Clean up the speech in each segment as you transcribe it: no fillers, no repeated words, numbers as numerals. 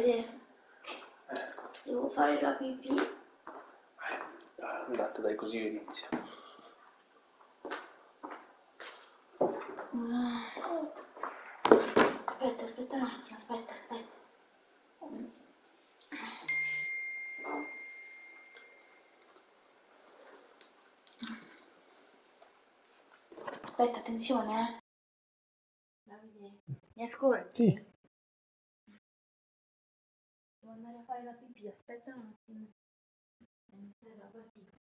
vedere. Devo fare la pipì. Andate, dai, così io inizio. Aspetta un attimo, aspetta. Aspetta, attenzione, Davide, mi ascolti? Sì. Devo andare a fare la pipì, aspetta un attimo. La partita.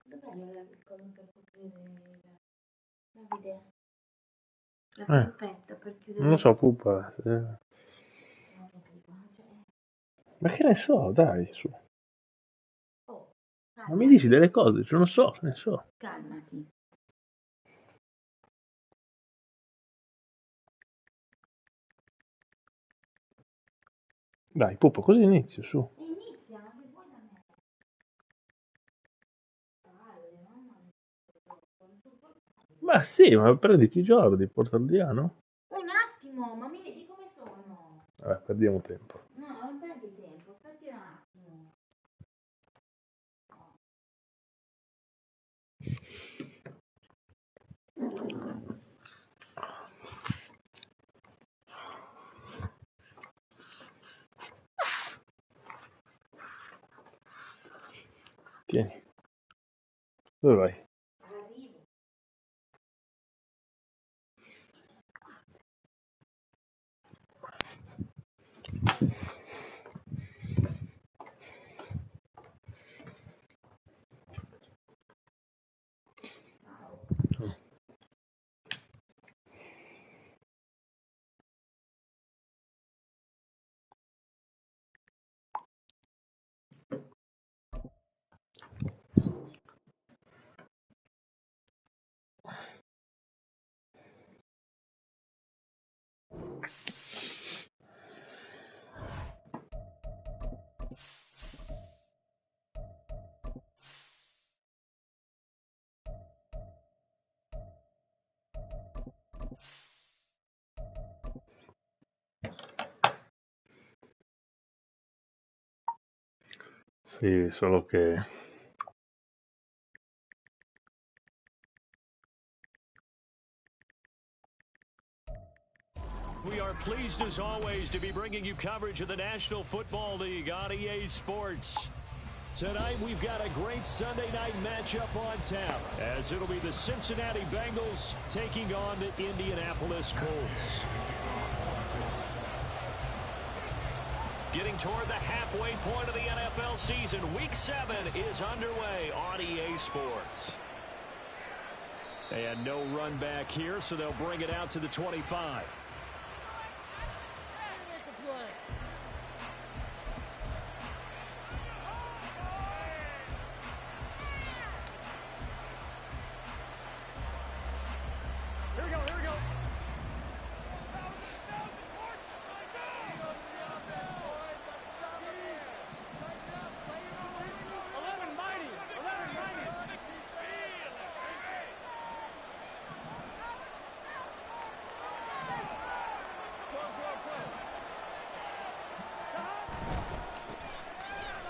Dov'è il coso per coprire Davide? La polpetta per chiudere. Non lo so, pupa. Ma che ne so, dai, su. Oh, Ma mi dici delle cose, non lo so, ne so. calmati. Dai, pupa, così inizio, su. Inizia, ma che vuoi da me? Ma sì, ma prenditi i Jordi, portali via, no? Un attimo, ma mi vedi come sono? Perdiamo tempo. No, non perdi tempo, aspetti un attimo. Tieni. Dove vai? Arrivo. Sì, solo che... We are pleased as always to be bringing you coverage of the National Football League on EA Sports. Tonight we've got a great Sunday night matchup on tap, as it'll be the Cincinnati Bengals taking on the Indianapolis Colts. Getting toward the halfway point of the NFL season, Week 7 is underway on EA Sports. And no run back here, so they'll bring it out to the 25.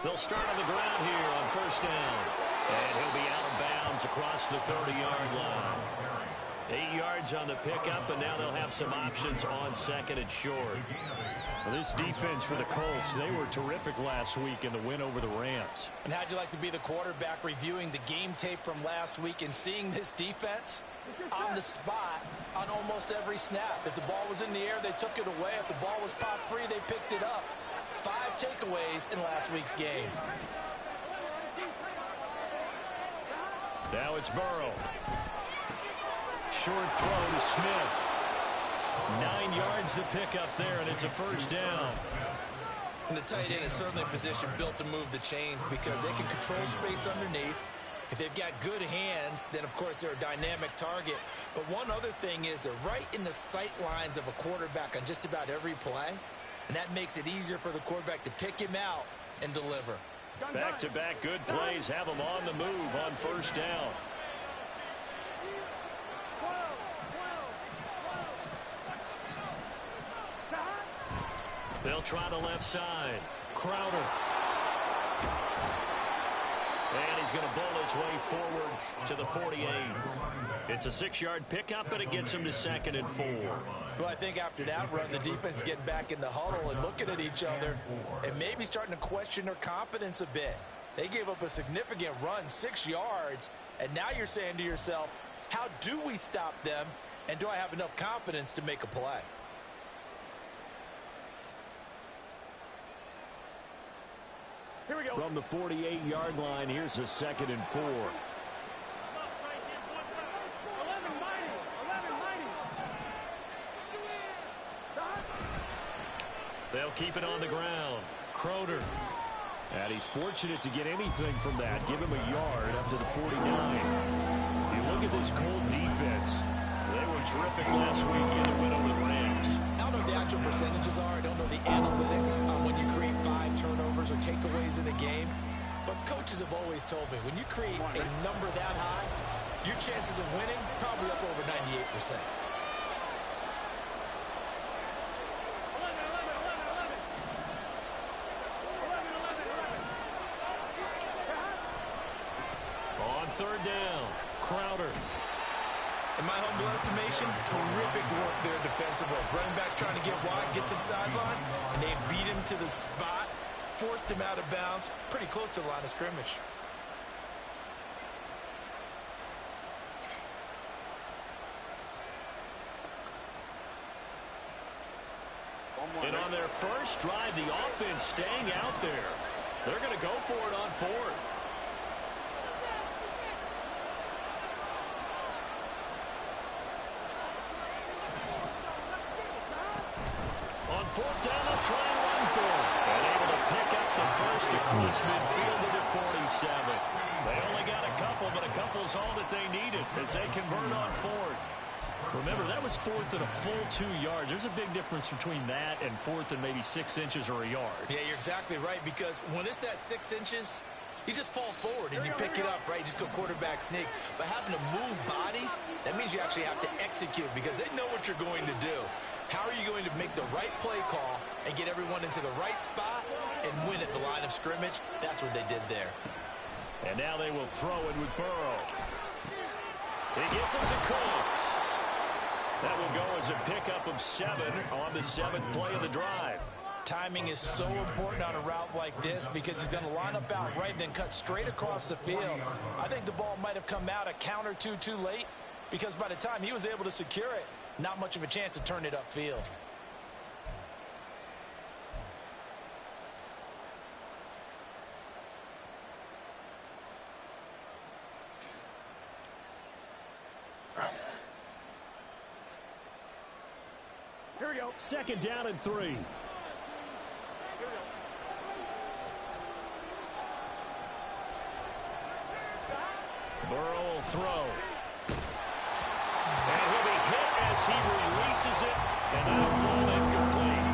They'll start on the ground here on first down. And he'll be out of bounds across the 30-yard line. 8 yards on the pickup, and now they'll have some options on second and short. Well, this defense for the Colts, they were terrific last week in the win over the Rams. And how'd you like to be the quarterback reviewing the game tape from last week and seeing this defense on the spot on almost every snap? If the ball was in the air, they took it away. If the ball was popped free, they picked it up. 5 takeaways in last week's game. Now it's Burrow. Short throw to Smith. 9 yards to pick up there, and it's a first down. And the tight end is certainly a position built to move the chains because they can control space underneath. If they've got good hands, then, of course, they're a dynamic target. But one other thing is they're right in the sight lines of a quarterback on just about every play. And that makes it easier for the quarterback to pick him out and deliver. Back-to-back good plays have them on the move on first down. They'll try the left side. Crowder. And he's going to bull his way forward to the 48. It's a 6-yard pickup, but it gets him to second and 4. Well, I think after that run, the defense getting back in the huddle and looking at each other and maybe starting to question their confidence a bit. They gave up a significant run, 6 yards, and now you're saying to yourself, how do we stop them, and do I have enough confidence to make a play? Here we go. From the 48-yard line, here's a second and 4. They'll keep it on the ground. Crowder. And he's fortunate to get anything from that. Give him a yard up to the 49. You look at this Colt defense. They were terrific last week in the win over the Rams. I don't know what the actual percentages are. I don't know the analytics on when you create 5 turnovers or takeaways in a game. But coaches have always told me, when you create a number that high, your chances of winning probably up over 98%. On third down, Crowder. In my humble estimation, terrific work there defensively. Running back's trying to get wide, get to the sideline, and they beat him to the spot, forced him out of bounds, pretty close to the line of scrimmage. And on their first drive, the offense staying out there. They're going to go for it on fourth. On fourth down, they'll try and run for it. And able to pick up the first across midfield at the 47. They only got a couple, but a couple's all that they needed as they convert on fourth. Remember, that was fourth and a full 2 yards. There's a big difference between that and fourth and maybe 6 inches or a yard. Yeah, you're exactly right, because when it's that 6 inches, you just fall forward and you pick it up, right? You just go quarterback sneak. But having to move bodies, that means you actually have to execute because they know what you're going to do. How are you going to make the right play call and get everyone into the right spot and win at the line of scrimmage? That's what they did there. And now they will throw it with Burrow. He gets it to Colts. That will go as a pickup of 7 on the 7th play of the drive. Timing is so important on a route like this because he's going to line up out right and then cut straight across the field. I think the ball might have come out a count or two too late because by the time he was able to secure it, not much of a chance to turn it upfield. Here we go. Second down and 3. Burrow will throw. And he'll be hit as he releases it. And that'll fall incomplete.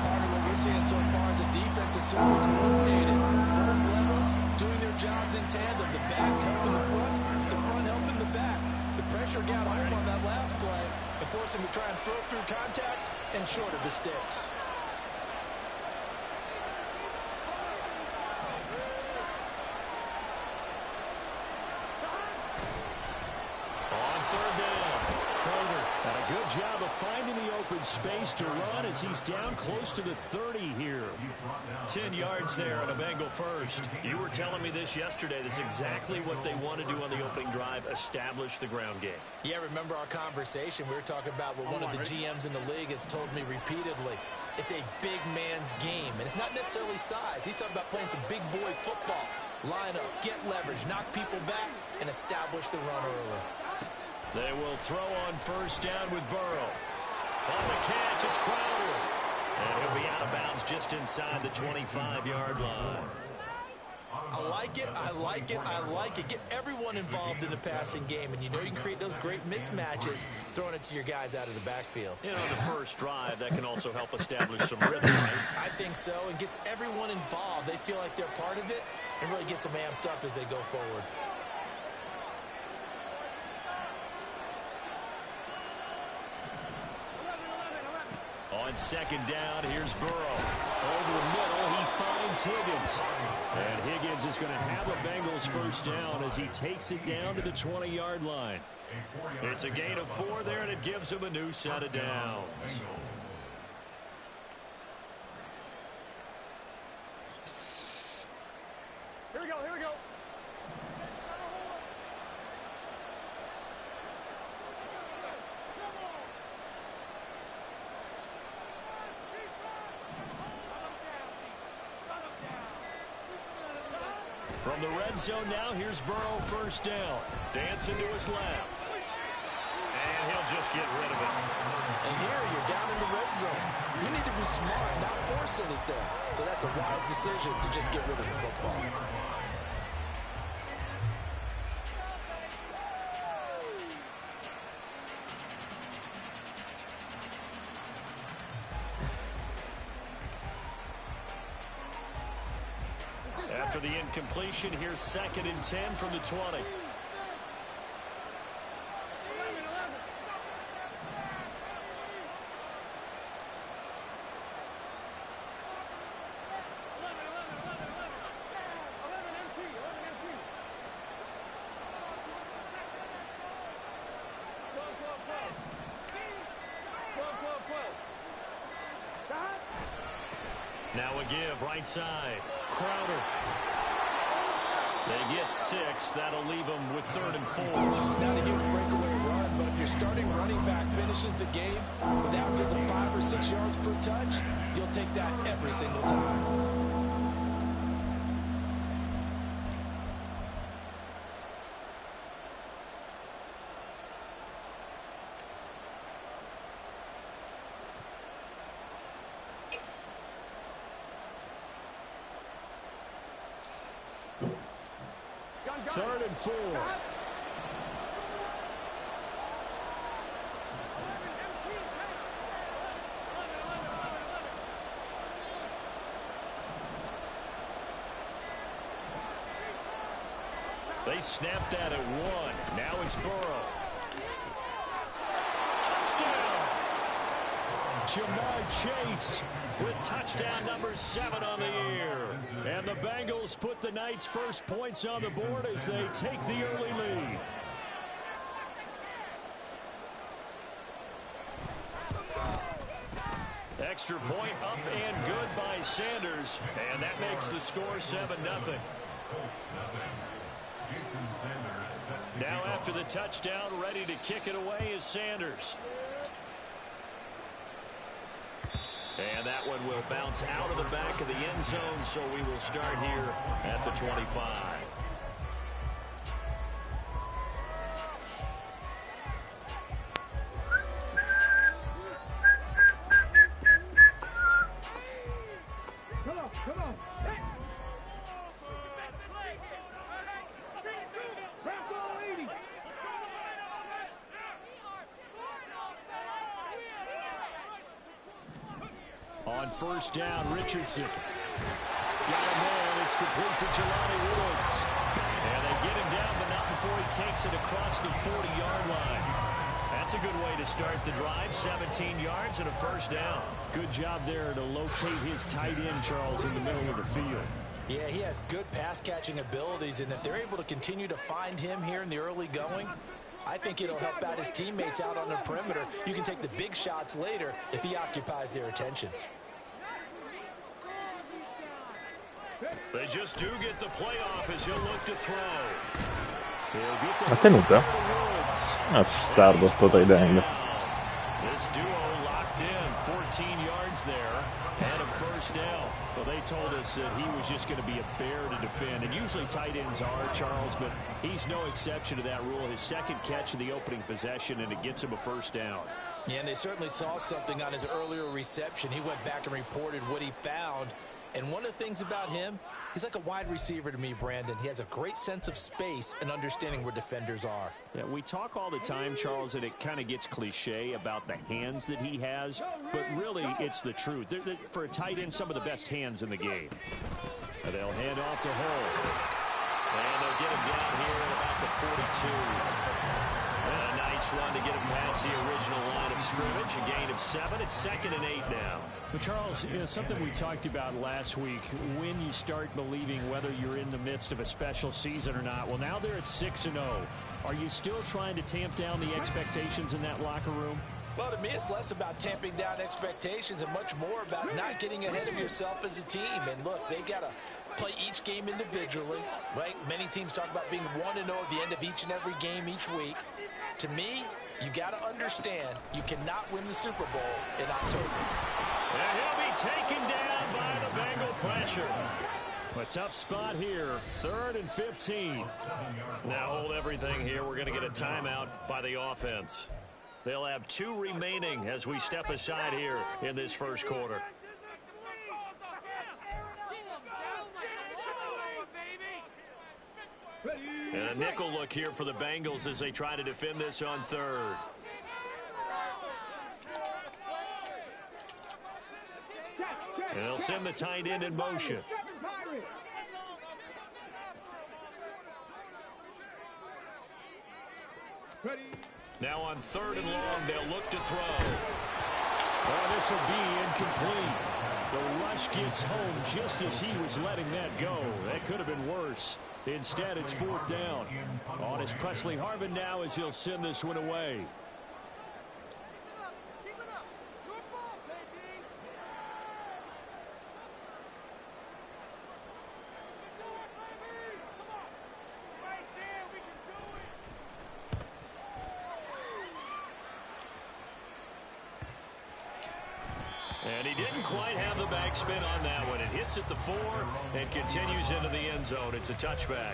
Part of what we're seeing so far is a defense that's certainly coordinated. Both levels doing their jobs in tandem. The back helping the front helping the back. The pressure got home on that last play and forced him to try and throw through contact and short of the sticks. finding the open space to run as he's down close to the 30 here. 10 yards there on a Bengal first. You were telling me this yesterday. This is exactly what they want to do on the opening drive, establish the ground game. Yeah, remember our conversation? We were talking about what one of the GMs in the league has told me repeatedly. It's a big man's game, and it's not necessarily size. He's talking about playing some big boy football. Line up, get leverage, knock people back, and establish the run early. They will throw on first down with Burrow. On the catch, it's Crowder. And he'll be out of bounds just inside the 25-yard line. I like it, I like it, I like it. Get everyone involved in the passing game, and you know you can create those great mismatches throwing it to your guys out of the backfield. And on the first drive, that can also help establish some rhythm, right? I think so, and gets everyone involved. They feel like they're part of it and really gets them amped up as they go forward. On second down, here's Burrow. Over the middle, he finds Higgins. And Higgins is going to have a Bengals first down as he takes it down to the 20-yard line. It's a gain of 4 there, and it gives him a new set of downs. Here we go, here we go. From the red zone now, here's Burrow first down. Dancing to his left. And he'll just get rid of it. And here you're down in the red zone. You need to be smart, not force anything. So that's a wise decision to just get rid of the football. After the incompletion, here's 2nd and 10 from the 20. Now a give, right side. Crowder. They get 6. That'll leave them with 3rd and 4. It's not a huge breakaway run, but if your starting running back finishes the game with averages of 5 or 6 yards per touch, you'll take that every single time. Third and 4. They snapped that at 1. Now it's Burrow. Touchdown! Jamar Chase with touchdown number 7 on the year. And the Bengals put the Knights' first points on the board as they take the early lead. Extra point up and good by Sanders. And that makes the score 7-0. Now after the touchdown, ready to kick it away is Sanders. And that one will bounce out of the back of the end zone, so we will start here at the 25. Come on. Hey. On first down, Richardson. Got him there, and it's complete to Jelani Woods. And they get him down, but not before he takes it across the 40-yard line. That's a good way to start the drive. 17 yards and a first down. Good job there to locate his tight end, Charles, in the middle of the field. Yeah, he has good pass-catching abilities, and if they're able to continue to find him here in the early going, I think it'll help out his teammates out on the perimeter. You can take the big shots later if he occupies their attention. They just do get the playoff as he'll look to throw. Ha tenuta? Bastardo sto tight end. This duo locked in, 14 yards there, and a first down. Well, they told us that he was just going to be a bear to defend, and usually tight ends are, Charles, but he's no exception to that rule. His second catch of the opening possession, and it gets him a first down. Yeah, and they certainly saw something on his earlier reception. He went back and reported what he found. And one of the things about him, he's like a wide receiver to me, Brandon. He has a great sense of space and understanding where defenders are. Yeah, we talk all the time, Charles, and it kind of gets cliche about the hands that he has, but really it's the truth. They're, for a tight end, some of the best hands in the game. And they'll hand off to Hull. And they'll get him down here at about the 42. And a nice run to get him past the original line of scrimmage. A gain of 7. It's 2nd and 8 now. Well, Charles, something we talked about last week, when you start believing whether you're in the midst of a special season or not. Well, now they're at 6-0. Are you still trying to tamp down the expectations in that locker room? Well, to me, it's less about tamping down expectations and much more about not getting ahead of yourself as a team. And look, they got to play each game individually, right? Many teams talk about being 1-0 at the end of each and every game each week. To me, you got to understand you cannot win the Super Bowl in October. And he'll be taken down by the Bengal pressure. A tough spot here, 3rd and 15. Now hold everything here. We're going to get a timeout by the offense. They'll have 2 remaining as we step aside here in this first quarter. And a nickel look here for the Bengals as they try to defend this on 3rd. And they'll send the tight end in motion. Now on 3rd and long, they'll look to throw. Oh, this will be incomplete. The rush gets home just as he was letting that go. That could have been worse. Instead, it's 4th down. On is Presley Harvin now as he'll send this one away. And he didn't quite have the backspin on that one. It hits at the 4 and continues into the end zone. It's a touchback.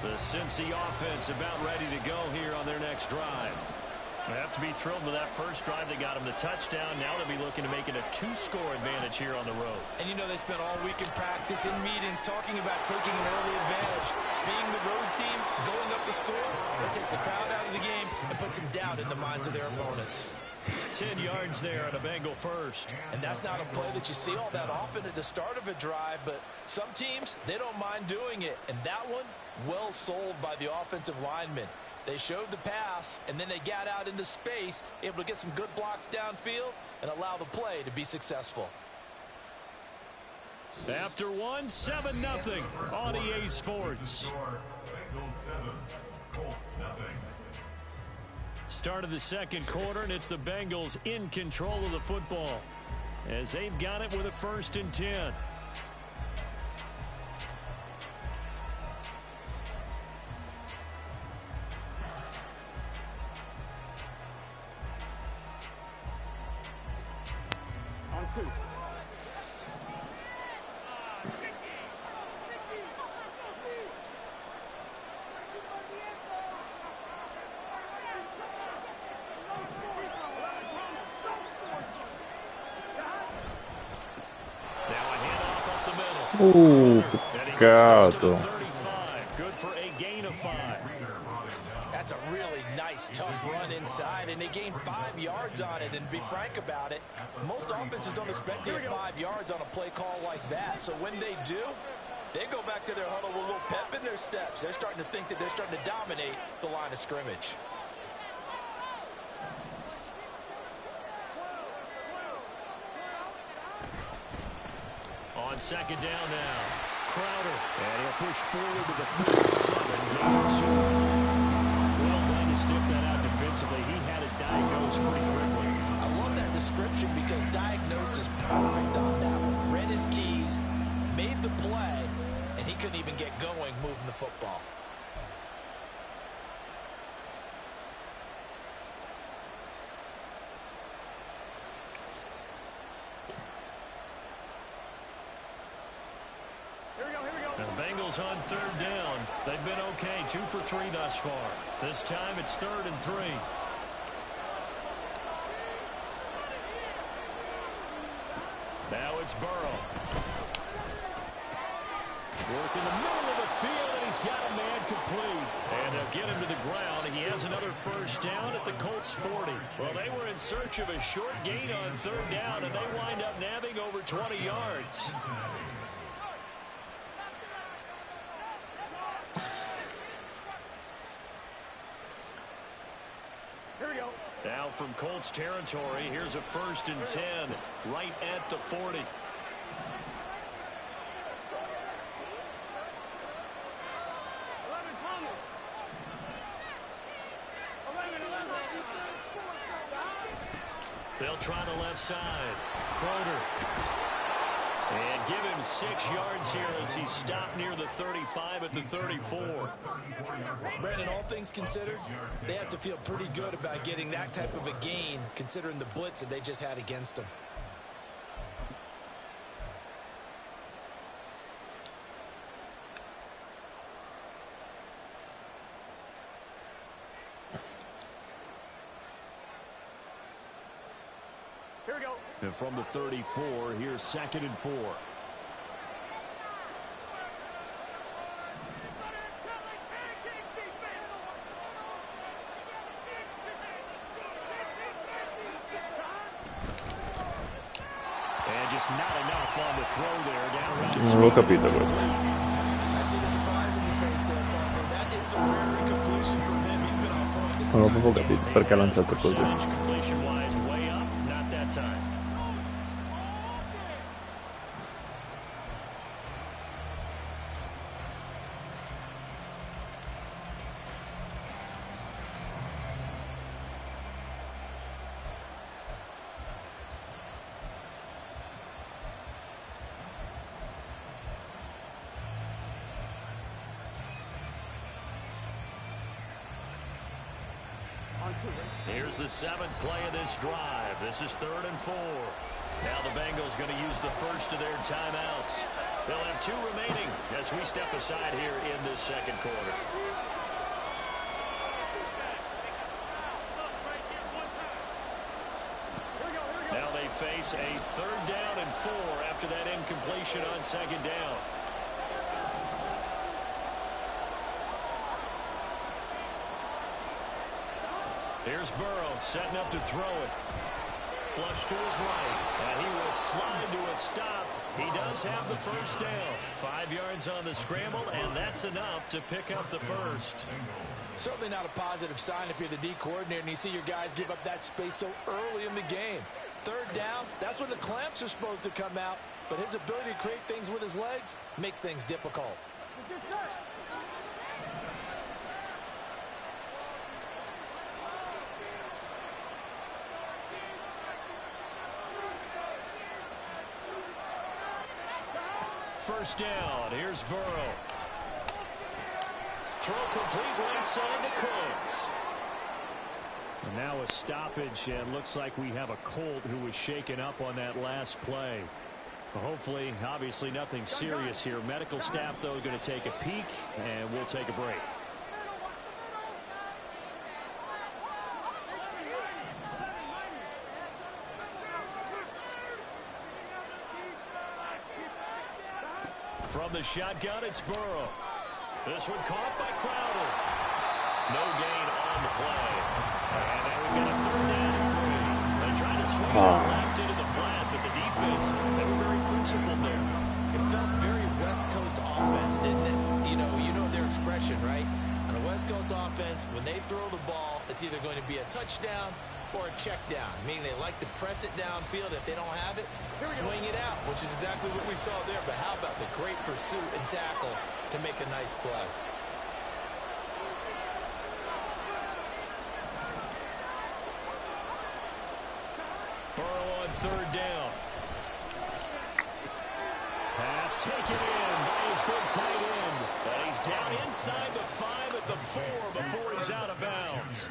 The Cincy offense about ready to go here on their next drive. They have to be thrilled with that first drive. They got him the touchdown. Now they'll be looking to make it a 2-score advantage here on the road. And you know they spent all week in practice, in meetings, talking about taking an early advantage. Being the road team, going up the score, that takes the crowd out of the game and puts some doubt in the minds of their opponents. 10 yards there on a Bengal first. And that's not a play that you see all that often at the start of a drive, but some teams, they don't mind doing it. And that one, well sold by the offensive lineman. They showed the pass, and then they got out into space, able to get some good blocks downfield and allow the play to be successful. After 1, 7-0 on EA Sports. Bengals 7, Colts 0. Start of the second quarter, and it's the Bengals in control of the football as they've got it with a 1st and 10. Che peccato. Good for a gain of 5. That's a really nice, tough run inside, and they gained 5 yards on it. And to be frank about it, most offenses don't expect to get 5 yards on a play call like that. So when they do, they go back to their huddle with a little pep in their steps. They're starting to think that they're starting to dominate the line of scrimmage. second down now. Crowder, and he'll push forward to the 37, gain 2. Well done to sniff that out defensively. He had it diagnosed pretty quickly. I love that description because diagnosed is perfect on that one. Read his keys, made the play, and he couldn't even get going moving the football. The Bengals on third down. They've been okay, 2 for 3 thus far. This time it's 3rd and 3. Now it's Burrow. Work in the middle of the field, and he's got a man complete. And they'll get him to the ground. He has another first down at the Colts 40. Well, they were in search of a short gain on third down, and they wind up nabbing over 20 yards. Now from Colts territory, here's a 1st and 10, right at the 40. They'll try the left side. Crowder. And give him 6 yards here as he stopped near the 35 at the 34. Brandon, all things considered, they have to feel pretty good about getting that type of a gain considering the blitz that they just had against them. Here we go. And from the 34, here's 2nd and 4. And just not enough on the throw there. Down around Non l'ho capito questo. I see the surprise in your face there, partner. That is a rare incompletion from him. He's been on point this Non l'ho entire proprio game. capito perché ha lanciato così. Percentage completion-wise way up, not that time. Here's the 7th play of this drive. This is 3rd and 4. Now the Bengals going to use the first of their timeouts. They'll have 2 remaining as we step aside here in this 2nd quarter. Now they face a 3rd down and 4 after that incompletion on 2nd down. Here's Burrow setting up to throw it. Flush to his right. And he will slide to a stop. He does have the first down. 5 yards on the scramble, and that's enough to pick up the first. Certainly not a positive sign if you're the D coordinator and you see your guys give up that space so early in the game. 3rd down, that's when the clamps are supposed to come out. But his ability to create things with his legs makes things difficult. First down. Here's Burrow. Throw complete right side to Colts. And now a stoppage, and looks like we have a Colt who was shaken up on that last play. Well, hopefully, obviously nothing serious here. Medical staff, though, going to take a peek, and we'll take a break. From the shotgun, it's Burrow. This one caught by Crowder. No gain on the play. And now we've got a 3rd down and 3. They tried to swing it left into the flat, but the defense, they were very principled there. It felt very West Coast offense, didn't it? You know their expression, right? On a West Coast offense, when they throw the ball, it's either going to be a touchdown or a check down, meaning they like to press it downfield. If they don't have it, swing it out, which is exactly what we saw there. But how about the great pursuit and tackle to make a nice play? Burrow on third down. Pass taken in by his big tight end. And he's down inside the 5 at the 4 before he's out of bounds.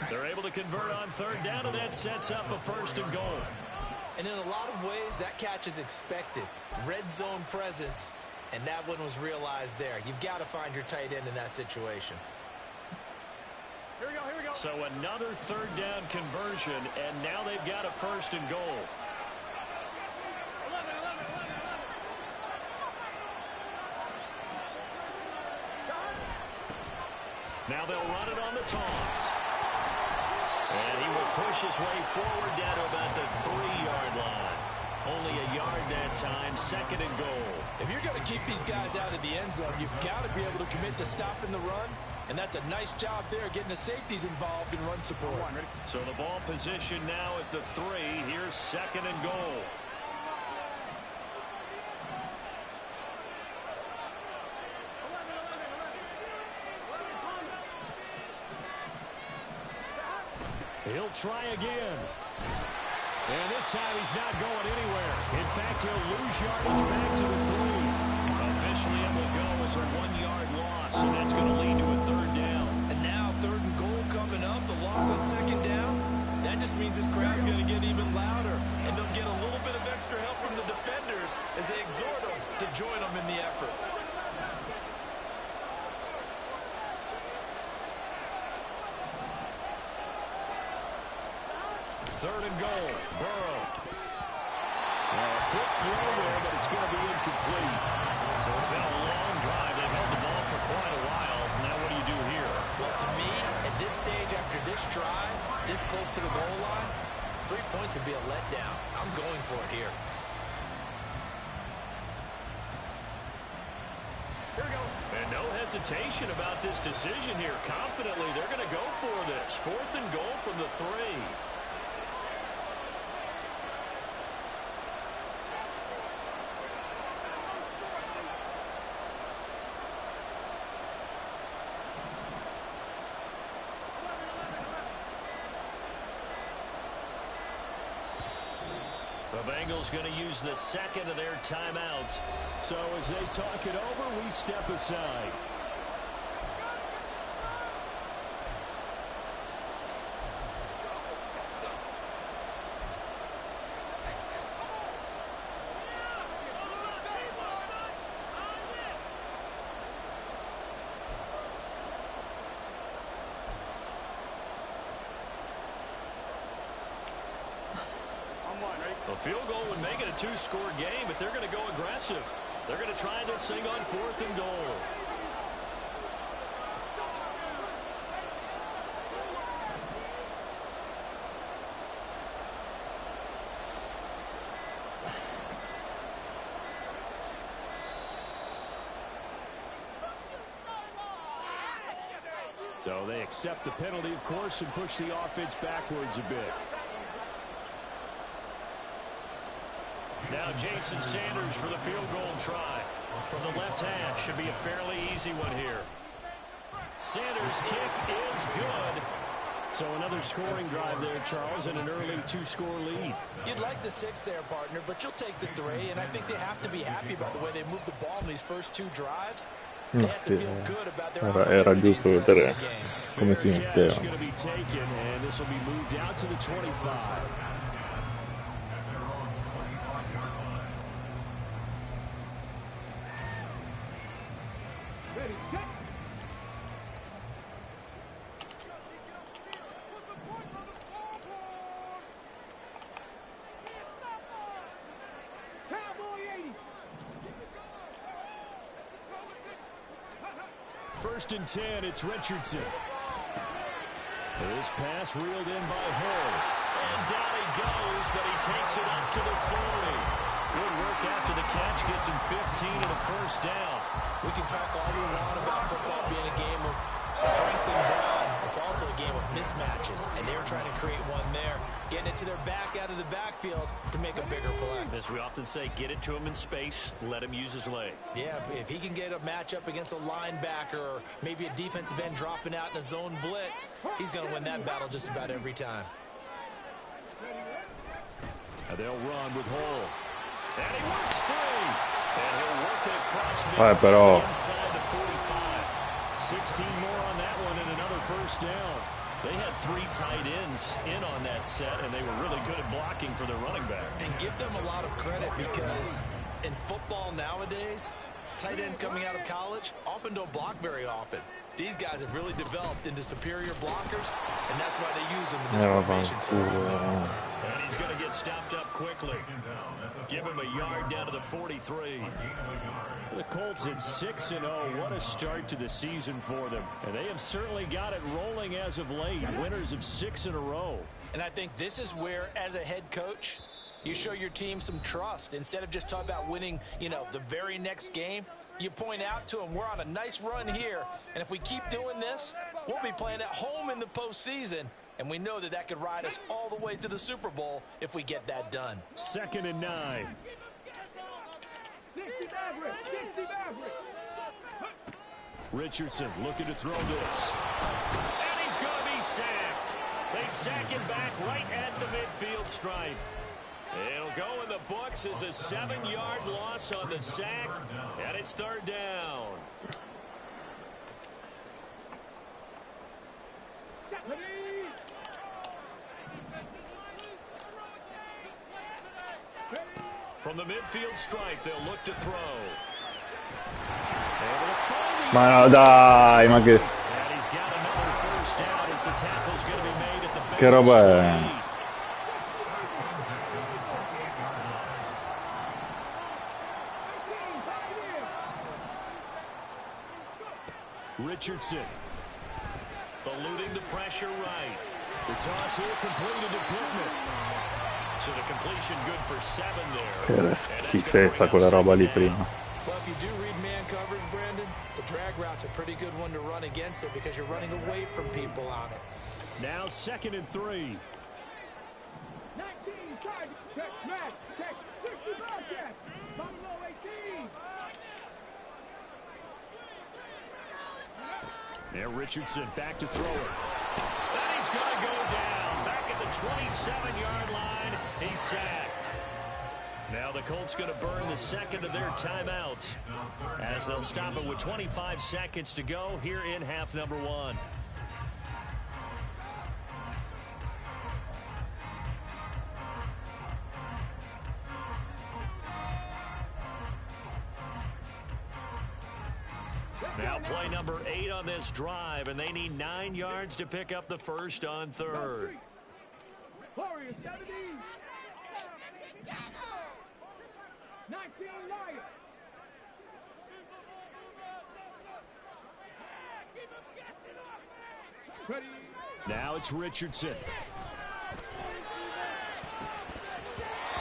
They're able to convert on third down, and that sets up a 1st and goal. And in a lot of ways, that catch is expected. Red zone presence, and that one was realized there. You've got to find your tight end in that situation. Here we go, here we go. So another third down conversion, and now they've got a 1st and goal. Now they'll run it on the toss. And he will push his way forward down to about the 3-yard line. Only a yard that time, 2nd and goal. If you're going to keep these guys out of the end zone, you've got to be able to commit to stopping the run. And that's a nice job there, getting the safeties involved in run support. So the ball position now at the 3. Here's 2nd and goal. He'll try again. And this time he's not going anywhere. In fact, he'll lose yardage back to the 3. Officially it will go as a 1-yard loss, and that's going to lead to a 3rd down. And now 3rd and goal coming up, the loss on 2nd down. That just means this crowd's going to get even louder, and they'll get a little bit of extra help from the defenders as they exhort them to join them in the effort. Third and goal, Burrow. A quick throw there, but it's going to be incomplete. So it's been a long drive. They've held the ball for quite a while. Now what do you do here? Well, to me, at this stage after this drive, this close to the goal line, 3 points would be a letdown. I'm going for it here. Here we go. And no hesitation about this decision here. Confidently, they're going to go for this. 4th and goal from the 3. The Bengals going to use the 2nd of their timeouts. So as they talk it over, we step aside. A field goal would make it a 2-score game, but they're going to go aggressive. They're going to try this thing on 4th and goal. So they accept the penalty, of course, and push the offense backwards a bit. Now Jason Sanders for the field goal try. From the left hash, should be a fairly easy one here. Sanders' kick is good. So another scoring drive there, Charles, and an early 2-score lead. You'd like the 6 there, partner, but you'll take the 3, and I think they have to be happy about the way they moved the ball in these first 2 drives. They have to feel good about their Era giusto vedere come si metteva. Going to be taken, and this will be moved out to the 25. Ready, set. First and 10, it's Richardson. This pass reeled in by Hill. And down he goes, but he takes it up to the 40. Good work after the catch, gets him 15 and a 1st down. We can talk all we want about football being a game of strength and brawn, It's also a game of mismatches, and they were trying to create one there, getting it to their back out of the backfield to make a bigger play. As we often say, get it to him in space, let him use his leg. Yeah, if he can get a matchup against a linebacker or maybe a defensive end dropping out in a zone blitz, he's going to win that battle just about every time. And they'll run with Hole. And he works free. And he'll work it across midfield inside the 45. 16 more on that one and another first down. They had 3 tight ends in on that set, and they were really good at blocking for their running back. And give them a lot of credit because in football nowadays, tight ends coming out of college often don't block very often. These guys have really developed into superior blockers, and that's why they use them in this formation. And he's going to get stopped up quickly. Give him a yard down to the 43. The Colts at 6-0. What a start to the season for them. And they have certainly got it rolling as of late. Winners of 6 in a row. And I think this is where, as a head coach, you show your team some trust. Instead of just talking about winning, the very next game, you point out to them, we're on a nice run here, and if we keep doing this, we'll be playing at home in the postseason, and we know that could ride us all the way to the Super Bowl if we get that done. 2nd and 9. Richardson looking to throw this. And he's going to be sacked. They sack him back right at the midfield stripe. It'll go in the books as a 7-yard loss on the sack, and it's 3rd down. From the midfield stripe, they'll look to throw. Ma no, dai, ma che... And he's got another first down as the tackle's going to be made at the Bengals. Che roba è? Richardson eluding the pressure right. The toss here completed to Pittman. So the completion good for 7 there. Che schifezza quella roba lì prima. Well, if you do read man coverage, Brandon, the drag route's a pretty good one to run against it because you're running away from people on it. Now 2nd and 3. 19 targets, check, match, check, 60 Bobcats, Buffalo 18. There, Richardson back to throw it. And he's going to go down. Back at the 27-yard line. He's sacked. Now the Colts going to burn the 2nd of their timeouts as they'll stop it with 25 seconds to go here in half number 1. Now play number 8 on this drive, and they need 9 yards to pick up the first on 3rd. Warriors, 70. 19 Lions. Ready. Now it's Richardson.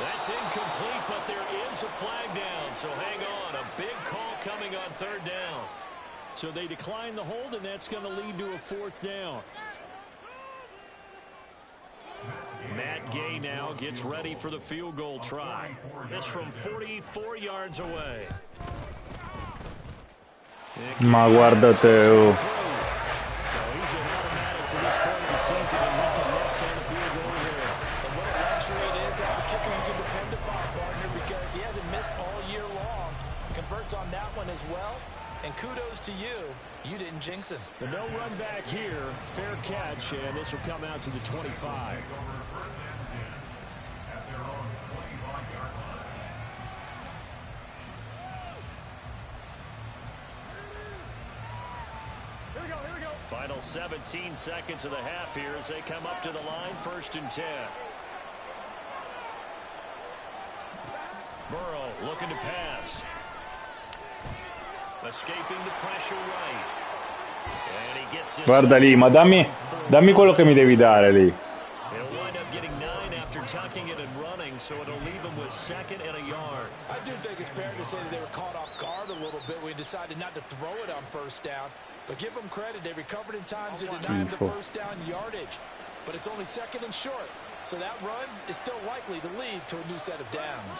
That's incomplete, but there is a flag down, so hang on. A big call coming on 3rd down. So they decline the hold, and that's going to lead to a 4th down. Matt Gay now gets ready for the field goal try. This from 44 yards away. Ma guarda te, oh. Because he hasn't missed all year long. Converts on that one as well. And kudos to you. You didn't jinx him. The no run back here. Fair catch, and this will come out to the 25. Final 17 seconds of the half here as they come up to the line. 1st and 10. Burrow looking to pass. Escaping the pressure right. And he gets this. Guarda lì, ma dammi quello che mi devi dare lì. He'll wind up getting 9 after tucking it and running, so it'll leave him with 2nd and a yard. I do think it's fair to say that they were caught off guard a little bit when he decided not to throw it on 1st down. But give them credit. They recovered in time to deny him the first down yardage. But it's only 2nd and short. So that run is still likely to lead to a new set of downs.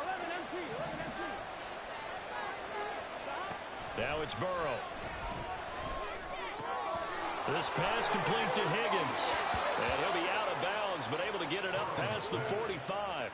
11 empty. Now it's Burrow. This pass complete to Higgins. And he'll be out of bounds, but able to get it up past the 45.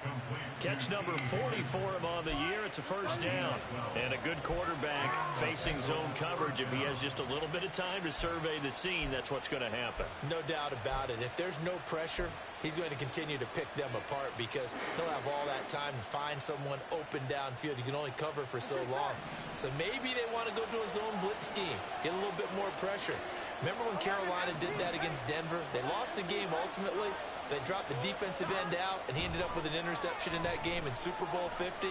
Catch number 40 for him on the year. It's a first down. And a good quarterback facing zone coverage. If he has just a little bit of time to survey the scene, that's what's going to happen. No doubt about it. If there's no pressure, he's going to continue to pick them apart because he'll have all that time to find someone open downfield. You can only cover for so long. So maybe they want to go to a zone blitz scheme, get a little bit more pressure. Remember when Carolina did that against Denver? They lost the game ultimately. They dropped the defensive end out, and he ended up with an interception in that game in Super Bowl 50.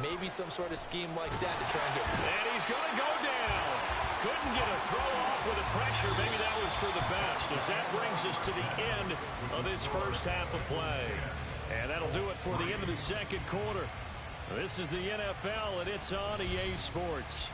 Maybe some sort of scheme like that to try and get... And he's going to go down. Couldn't get a throw off with the pressure. Maybe that was for the best, as that brings us to the end of this first half of play. And that'll do it for the end of the second quarter. This is the NFL, and it's on EA Sports.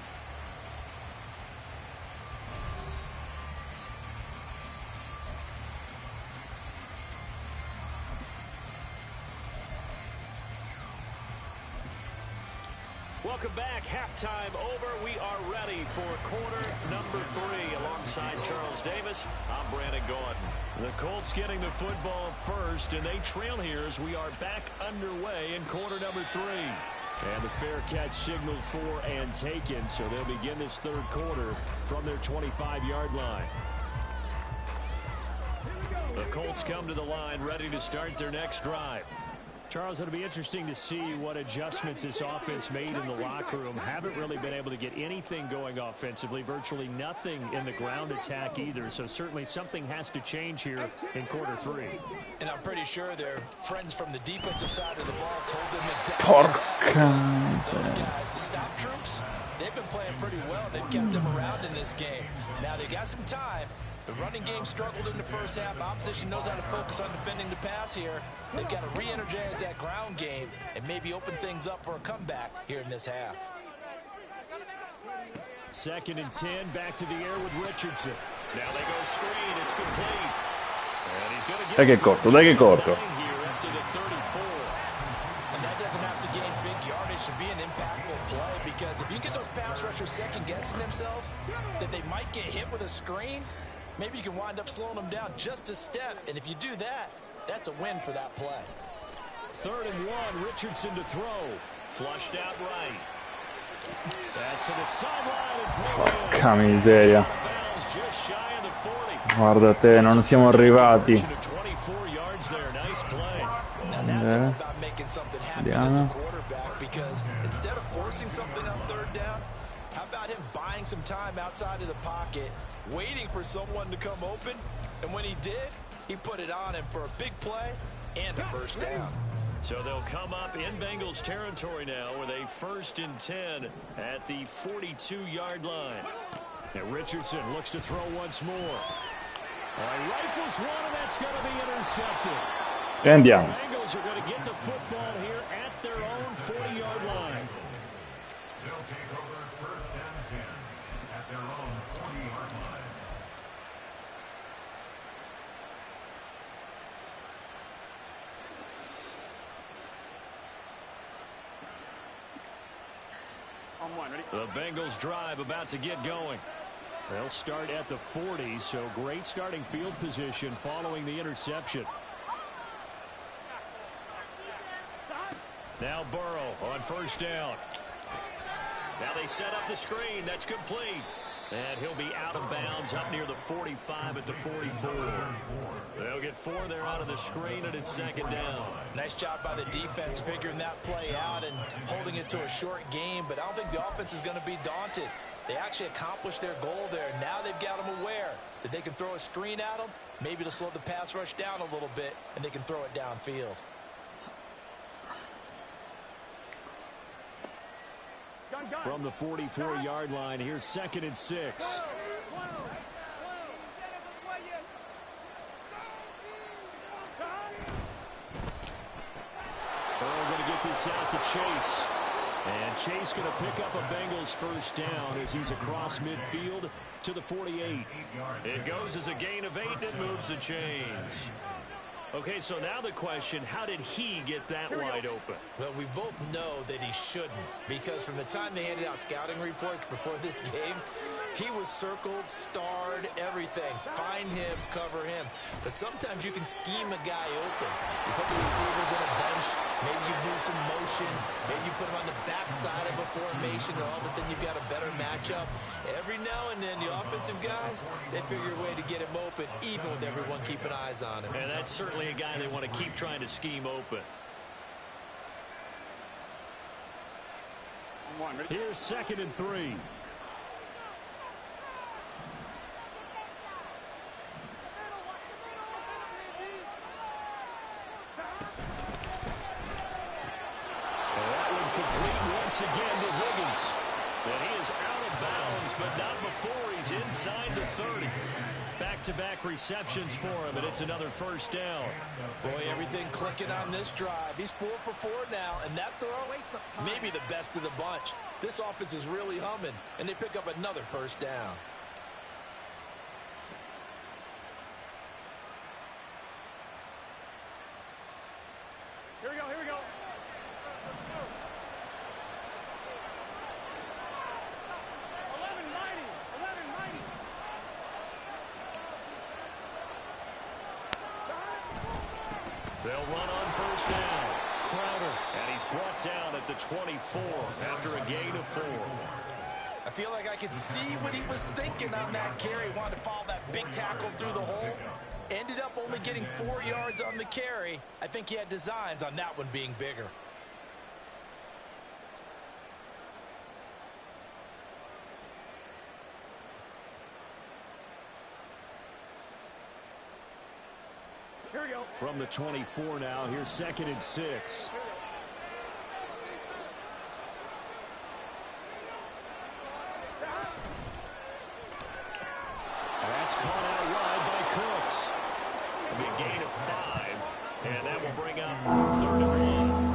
Welcome back. Halftime over. We are ready for quarter number 3. Alongside Charles Davis, I'm Brandon Gordon. The Colts getting the football first, and they trail here as we are back underway in quarter number 3. And the fair catch signaled for and taken, so they'll begin this third quarter from their 25-yard line. The Colts come to the line ready to start their next drive. Charles, it'll be interesting to see what adjustments this offense made in the locker room. Haven't really been able to get anything going offensively, virtually nothing in the ground attack either. So certainly something has to change here in quarter 3. And I'm pretty sure their friends from the defensive side of the ball told them exactly that. Those guys, the stop troops, they've been playing pretty well. They've kept them around in this game. Now they got some time. The running game struggled in the first half. Opposition knows how to focus on defending the pass here. They've got to re-energize that ground game and maybe open things up for a comeback here in this half. 2nd and 10, back to the air with Richardson. Now they go screen, it's complete. And he's going to get Dai che è corto, dai che è corto. here up to the 34. And that doesn't have to gain big yardage to be an impactful play, because if you get those pass rushers second-guessing themselves that they might get hit with a screen, maybe you can wind up slowing them down just a step. And if you do that, that's a win for that play. 3rd and 1, Richardson to throw. Flushed out right. Pass to the sideline. Porca miseria. Just shy of the 40. Guarda te, non siamo arrivati. 24 yards there. Nice play. Now that's all about making something happen as a quarterback, because instead of forcing something on 3rd down, how about him buying some time outside of the pocket, waiting for someone to come open, and when he did, he put it on him for a big play and a first down. So they'll come up in Bengals territory now with a 1st and 10 at the 42-yard line. And Richardson looks to throw once more. Rifles one, and that's going to be intercepted. E andiamo. The Bengals are going to get the football here at their own 40-yard line. They'll take over 1st and 10 at their own 40-yard line. The Bengals drive about to get going. They'll start at the 40, so great starting field position following the interception. Now Burrow on 1st down. Now they set up the screen. That's complete. And he'll be out of bounds up near the 45 at the 44. They'll get 4 there out of the screen, and it's 2nd down. Nice job by the defense figuring that play out and holding it to a short game, but I don't think the offense is going to be daunted. They actually accomplished their goal there. Now they've got them aware that they can throw a screen at them, maybe to slow the pass rush down a little bit, and they can throw it downfield. From the 44-yard line, here's 2nd and 6. Burrow going to get this out to Chase. And Chase going to pick up a Bengals first down as he's across midfield to the 48. It goes as a gain of 8 and moves the chains. Okay, so now the question, how did he get that wide open? Well, we both know that he shouldn't, because from the time they handed out scouting reports before this game, he was circled, starred, everything. Find him, cover him. But sometimes you can scheme a guy open. You put the receivers in a bunch, maybe you move some motion, maybe you put him on the backside of a formation, and all of a sudden you've got a better matchup. Every now and then, the offensive guys, they figure a way to get him open, even with everyone keeping eyes on him. And that's certainly a guy they want to keep trying to scheme open. Here's 2nd and 3. Again to Higgins. And he is out of bounds, but not before he's inside the 30. Back-to-back receptions for him, and it's another first down. Boy, everything clicking on this drive. He's 4 for 4 now, and that throw, maybe the best of the bunch. This offense is really humming, and they pick up another first down. Here we go, here we go. They'll run on first down. Crowder, and he's brought down at the 24 after a gain of 4. I feel like I could see what he was thinking on that carry. Wanted to follow that big tackle through the hole. Ended up only getting 4 yards on the carry. I think he had designs on that one being bigger. Here we go. From the 24 now, here's 2nd and 6. That's caught out wide by Cooks. It'll be a gain of 5, and that will bring up 3rd and 1.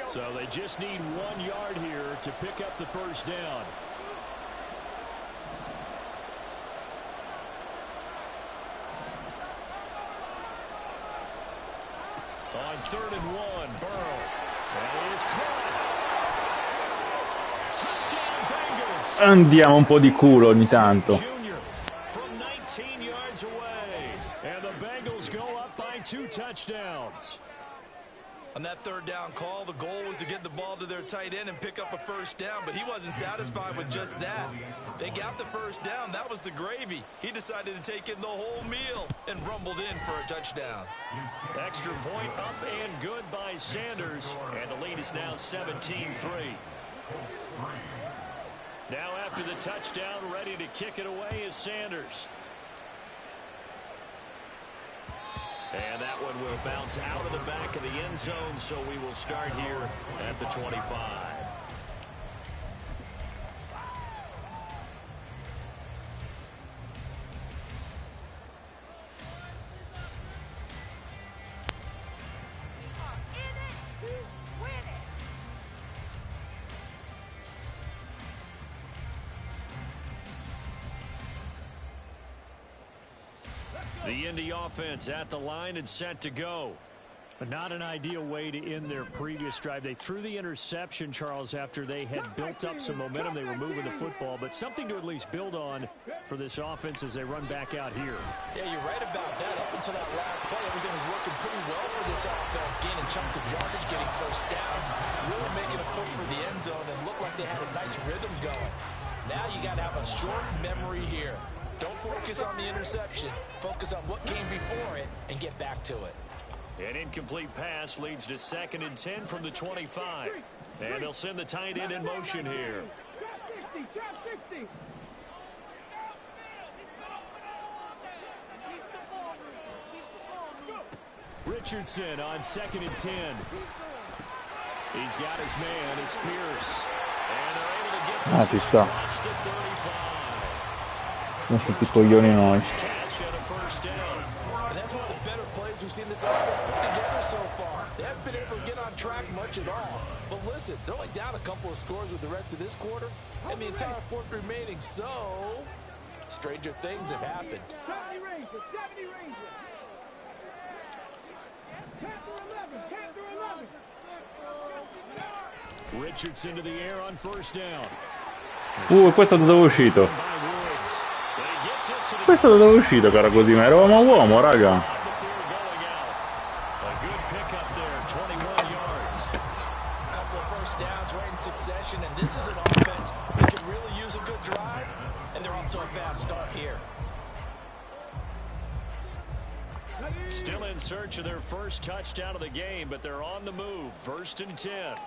So they just need 1 yard here to pick up the first down. On 3rd and 1, Burrow. That is caught. Touchdown Bengals. Andiamo un po' di culo ogni tanto. Junior from 19 yards away. And the Bengals go up by 2 touchdowns. On that 3rd down call, the goal was to get the ball to their tight end and pick up a first down, but he wasn't satisfied with just that. They got the first down. That was the gravy. He decided to take in the whole meal and rumbled in for a touchdown. Extra point up and good by Sanders, and the lead is now 17-3. Now after the touchdown, ready to kick it away is Sanders. And that one will bounce out of the back of the end zone, so we will start here at the 25. The Indy offense at the line and set to go. But not an ideal way to end their previous drive. They threw the interception, Charles, after they had built up some momentum. They were moving the football, but something to at least build on for this offense as they run back out here. Yeah, you're right about that. Up until that last play, everything was working pretty well for this offense, gaining chunks of yardage, getting first downs, really making a push for the end zone, and looked like they had a nice rhythm going. Now you got to have a short memory here. Don't focus on the interception. Focus on what came before it and get back to it. An incomplete pass leads to 2nd and 10 from the 25. And they'll send the tight end in motion here. Richardson on 2nd and 10. He's got his man. It's Pierce. And they're able to get this Ci sta. across the 35. Sono stati coglioni noi. Catch and a first down. And that's one of the better plays we've seen this offense put together so far. They haven't been able to get on track much at all. But listen, they're only down a couple of scores with the rest of this quarter and the entire fourth remaining. So, stranger things have happened. 70 Rangers, 70 Rangers. Panther 11, Panther 11. Richardson to the air on first down. Questo da dove è uscito? Questo da dove è uscito, cara così? Ma eravamo uomo, raga. Couple of first downs right in succession, and this is an offense that can really use a good drive, and they're off to a fast start here. Still in search of their first touchdown of the game, but they're on the move. 1st and 10.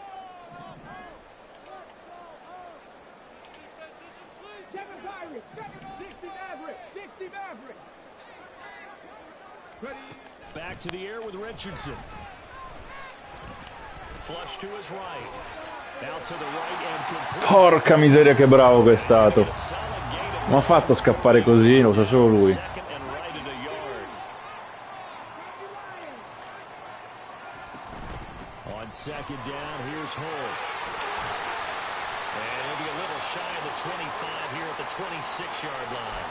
60 Maverick. Back to the air with Richardson. Flush to his right. Now to the right and complete. Porca miseria che bravo che è stato. Non ha fatto scappare così, lo sa solo lui. On 2nd down, here's Hull. And he'll be a little shy of the 25 here at the 26-yard line.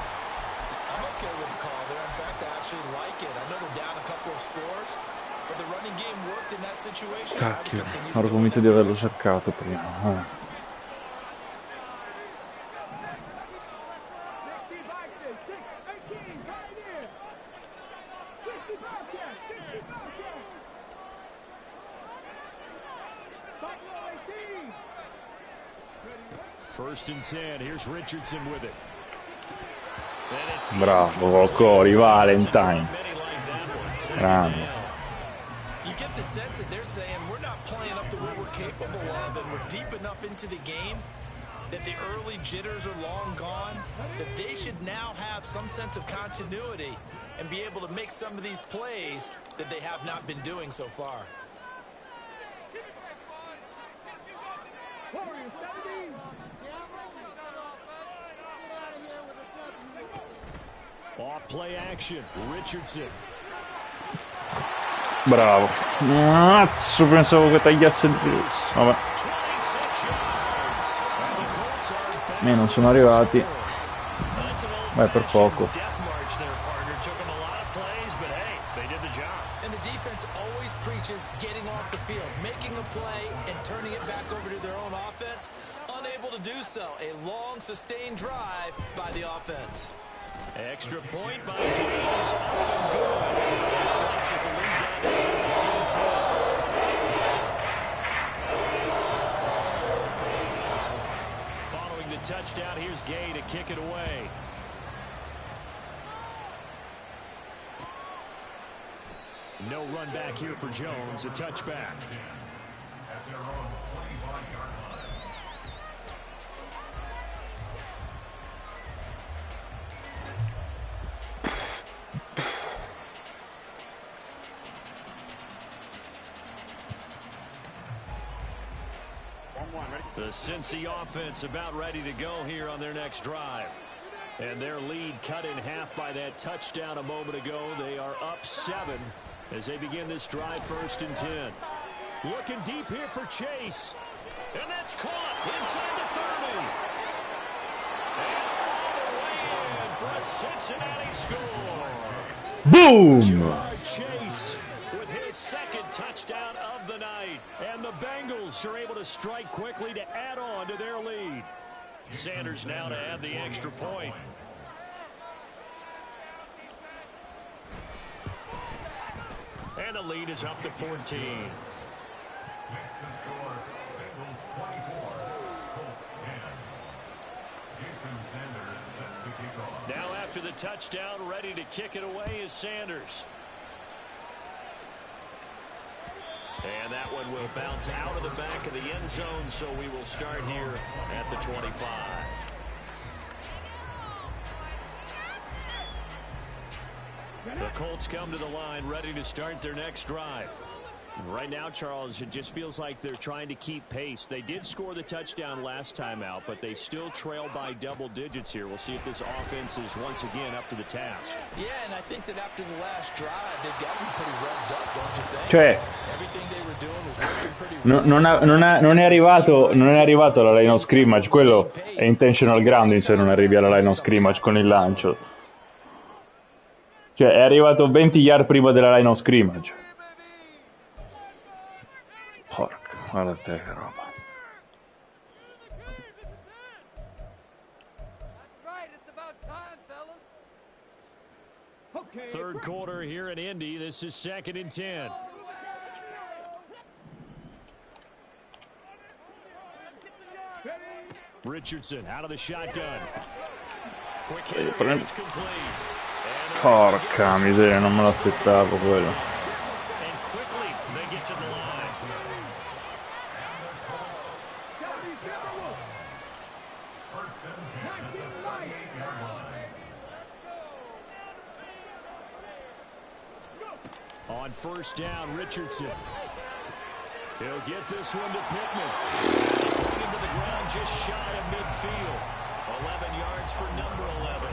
I'm okay with the call there. In fact, I actually like it. I know they're down a couple of scores, but the running game worked in that situation. Cacchio, ero convinto di averlo cercato prima. First and 10. Here's Richardson with it. Bravo, Cori, Valentine. Grande. You get the sense that they're saying we're not playing up to what we're capable of, and we're deep enough into the game that the early jitters are long gone, that they should now have some sense of continuity and be able to make some of these plays that they have not been doing so far. Off play action, Richardson. Bravo. Mazzo, pensavo che tagliasse il più. Vabbè. Non sono arrivati. Beh, per poco. And the defense always preaches getting off the field, making a play and turning it back over to their own offense. Unable to do so. A long, sustained drive by the offense. Extra point by Bengals. Up and good. Slices the lead down to 17-10. Following the touchdown, here's Gay to kick it away. No run back here for Jones. A touchback. At their own 25-yard line. The Cincy offense about ready to go here on their next drive. And their lead cut in half by that touchdown a moment ago. They are up 7 as they begin this drive. 1st and 10. Looking deep here for Chase. And that's caught inside the 30. And all the way in for a Cincinnati score. Boom! Chase with his second touchdown of the night. And the Bengals are able to strike quickly to add on to their lead. Sanders now to add the extra point. And the lead is up to 14. Next to score, Bengals 24, Colts 10. Jason Sanders set to kick off. Now after the touchdown, ready to kick it away is Sanders. And that one will bounce out of the back of the end zone, so we will start here at the 25. The Colts come to the line ready to start their next drive. Right now, Charles, it just feels like they're trying to keep pace. They did score the touchdown last time out, but they still trail by double digits here. We'll see if this offense is once again up to the task. Yeah, and I think that after the last drive, they've got to be pretty revved up, don't you think? Cioè, Everything they were doing was working pretty well. non è arrivato alla line of scrimmage. Quello è intentional grounding se non arrivi alla line of scrimmage con il lancio. Cioè, è arrivato 20 yard prima della line of scrimmage. Porca, guarda te che roba. Third quarter here in Indy. This is 2nd and 10. Richardson out of the shotgun. Quick hit, it's complete. Porca miseria, non me l'aspettavo quello. And quickly they get to the line. On first down, Richardson. He'll get this one to Pittman. Going into the ground just shy of midfield. 11 yards for number 11.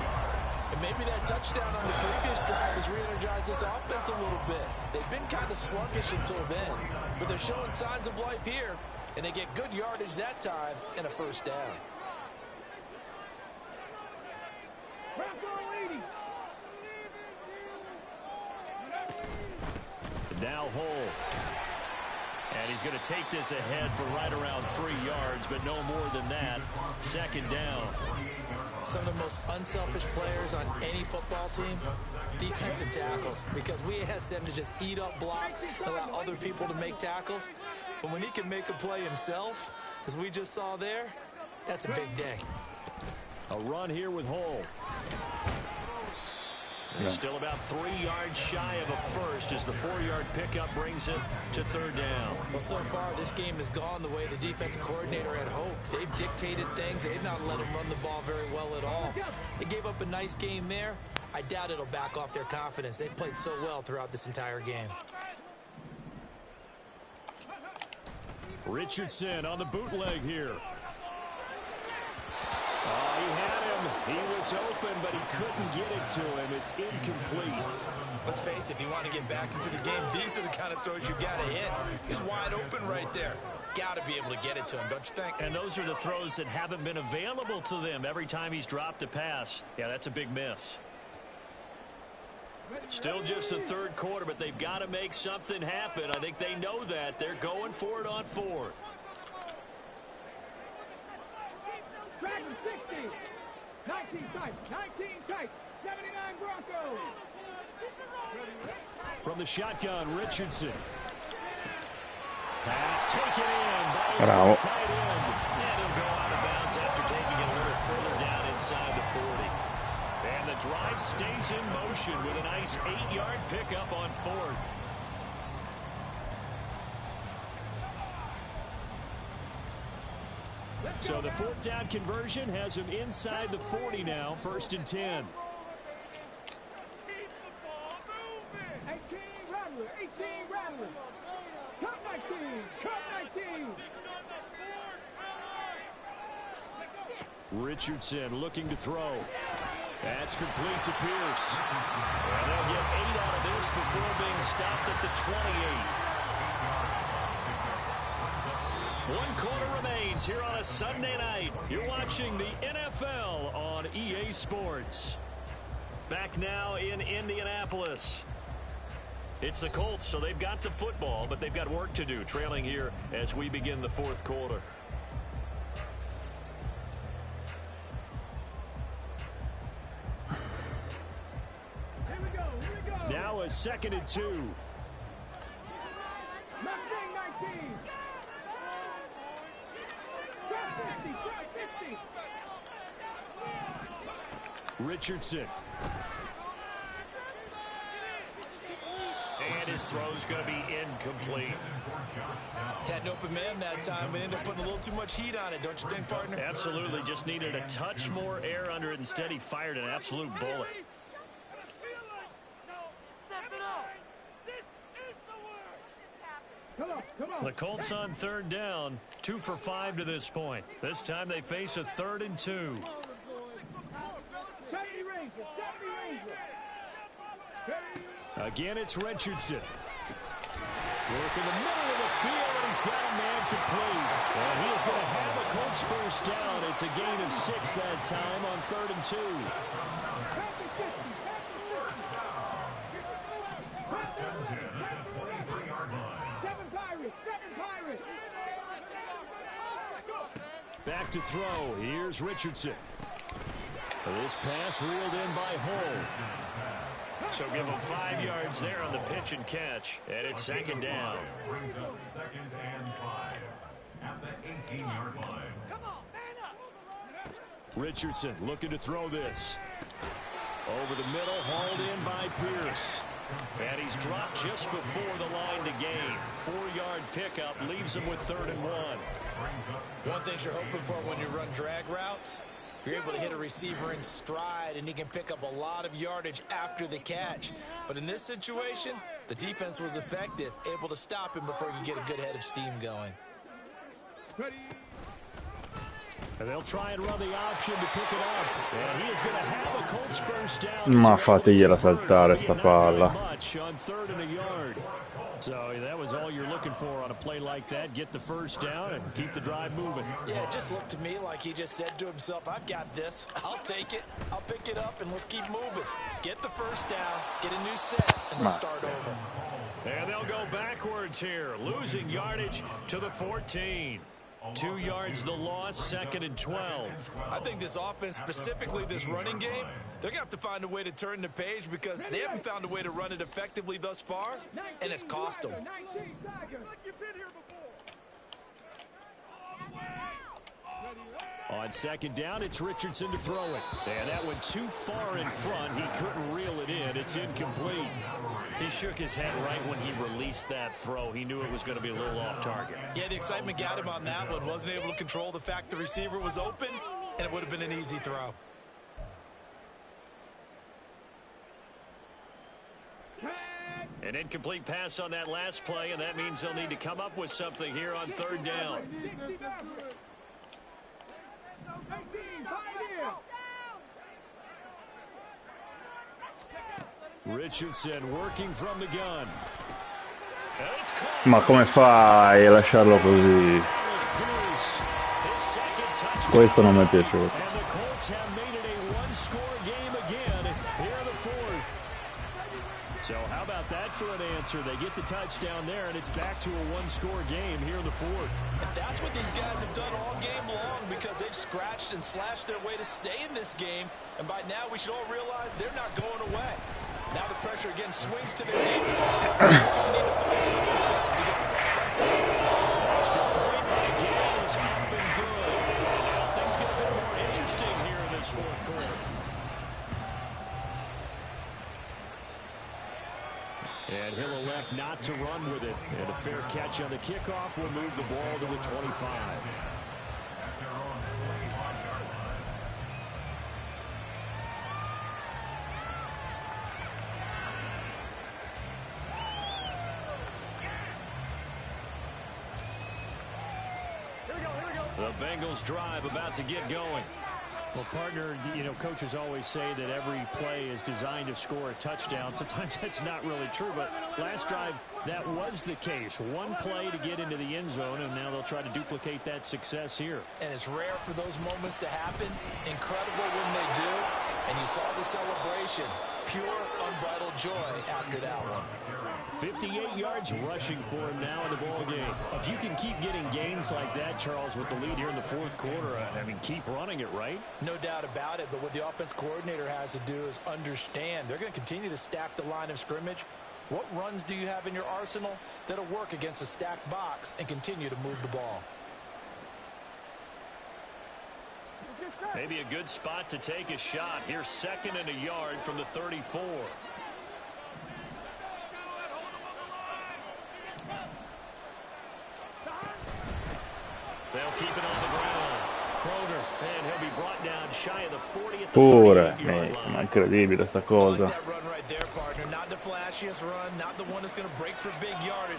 And maybe that touchdown on the previous drive has re-energized this offense a little bit. They've been kind of sluggish until then, but they're showing signs of life here, and they get good yardage that time and a first down. Now Hole. And he's going to take this ahead for right around 3 yards, but no more than that. 2nd down. Some of the most unselfish players on any football team, defensive tackles, because we ask them to just eat up blocks and allow other people to make tackles. But when he can make a play himself, as we just saw there, that's a big day. A run here with Hole. Yeah. Still about 3 yards shy of a first as the 4-yard pickup brings it to 3rd down. Well, so far, this game has gone the way the defensive coordinator had hoped. They've dictated things. They've not let him run the ball very well at all. They gave up a nice game there. I doubt it'll back off their confidence. They've played so well throughout this entire game. Richardson on the bootleg here. Oh, he had him. He was open, but he couldn't get it to him. It's incomplete. Let's face it, if you want to get back into the game, these are the kind of throws you got to hit. He's wide open right there. Got to be able to get it to him, don't you think? And those are the throws that haven't been available to them every time he's dropped a pass. Yeah, that's a big miss. Still just the 3rd quarter, but they've got to make something happen. I think they know that. They're going for it on 4th. Dragon 60. 19 tight. 19 tight. 79 Broncos. From the shotgun, Richardson. Pass taken in by Bravo. his tight end. And he'll go out of bounds after taking it a little further down inside the 40. And the drive stays in motion with a nice 8-yard pickup on 4th. So the 4th down conversion has him inside the 40 now, 1st and 10. 18 Rattler. 18 Rattler. Cut 19. Cut 19. Richardson looking to throw. That's complete to Pierce. And they'll get 8 out of this before being stopped at the 28. 1 quarter remains here on a Sunday night. You're watching the NFL on EA Sports. Back now in Indianapolis. It's the Colts, so they've got the football, but they've got work to do, trailing here as we begin the 4th quarter. Here we go. Now a 2nd and 2. Mustang 19. Drop 50. Drop 50. Richardson. And his throw's going to be incomplete. Had an open man that time, but ended up putting a little too much heat on it, don't you think, partner? Absolutely. Just needed a touch more air under it. Instead, he fired an absolute bullet. The Colts on third down, 2 for 5 to this point. This time they face a 3rd and 2. Again, it's Richardson. Work in the middle of the field, and he's got a man complete. And he is going to have a Colts first down. It's a gain of 6 that time on 3rd and 2. Back to throw. Here's Richardson. This pass reeled in by Hull. So give him 5 yards there on the pitch and catch. And it's 2nd down. Brings up 2nd and 5 at the 18-yard line. Come on, man up. Richardson looking to throw this. Over the middle, hauled in by Pierce. And he's dropped just before the line to gain. 4-yard pickup leaves him with 3rd and 1. One thing you're hoping for when you run drag routes, you're able to hit a receiver in stride, and he can pick up a lot of yardage after the catch. But in this situation, the defense was effective, able to stop him before he could get a good head of steam going. And they'll try and run the option to pick it up. And he is going to have a Colts first down. Ma fatigliela saltare sta palla. On 3rd and a yard. So that was all you're looking for on a play like that. Get the first down and keep the drive moving. Yeah, it just looked to me like he just said to himself, I've got this. I'll take it. I'll pick it up, and let's keep moving. Get the first down, get a new set, and let's start over. And they'll go backwards here, losing yardage to the 14. 2 yards the loss, 2nd and 12. I think this offense, specifically this running game, they're going to have to find a way to turn the page because they haven't found a way to run it effectively thus far, and it's cost them. On 2nd down, it's Richardson to throw it. And that went too far in front. He couldn't reel it in. It's incomplete. He shook his head right when he released that throw. He knew it was going to be a little off target. Yeah, the excitement got him on that one. Wasn't able to control the fact the receiver was open, and it would have been an easy throw. An incomplete pass on that last play, and that means they'll need to come up with something here on 3rd down. Richardson working from the gun. Ma come fai a lasciarlo così? Questo non mi è piaciuto. So how about that for an answer? They get the touchdown there, and it's back to a one-score game here in the 4th. And that's what these guys have done all game long because they've scratched and slashed their way to stay in this game. And by now, we should all realize they're not going away. Now the pressure again swings to their defense. Extra point by Gales, up and good. Now things get a bit more interesting here in this 4th quarter. And he'll elect not to run with it. And a fair catch on the kickoff will move the ball to the 25. The Bengals drive about to get going. Well, partner, you know, coaches always say that every play is designed to score a touchdown. Sometimes that's not really true, but last drive, that was the case. One play to get into the end zone, and now they'll try to duplicate that success here. And it's rare for those moments to happen. Incredible when they do. And you saw the celebration. Pure, unbridled joy after that one. 58 yards rushing for him now in the ball game. If you can keep getting gains like that, Charles, with the lead here in the 4th quarter, I mean, keep running it, right? No doubt about it, but what the offense coordinator has to do is understand they're going to continue to stack the line of scrimmage. What runs do you have in your arsenal that'll work against a stacked box and continue to move the ball? Maybe a good spot to take a shot. Here's 2nd and a yard from the 34. They'll keep it on the ground. Kroger, and he'll be brought down shy of the 40 at the 48-yard line. Ma incredibile sta cosa. That run right there, partner. Not to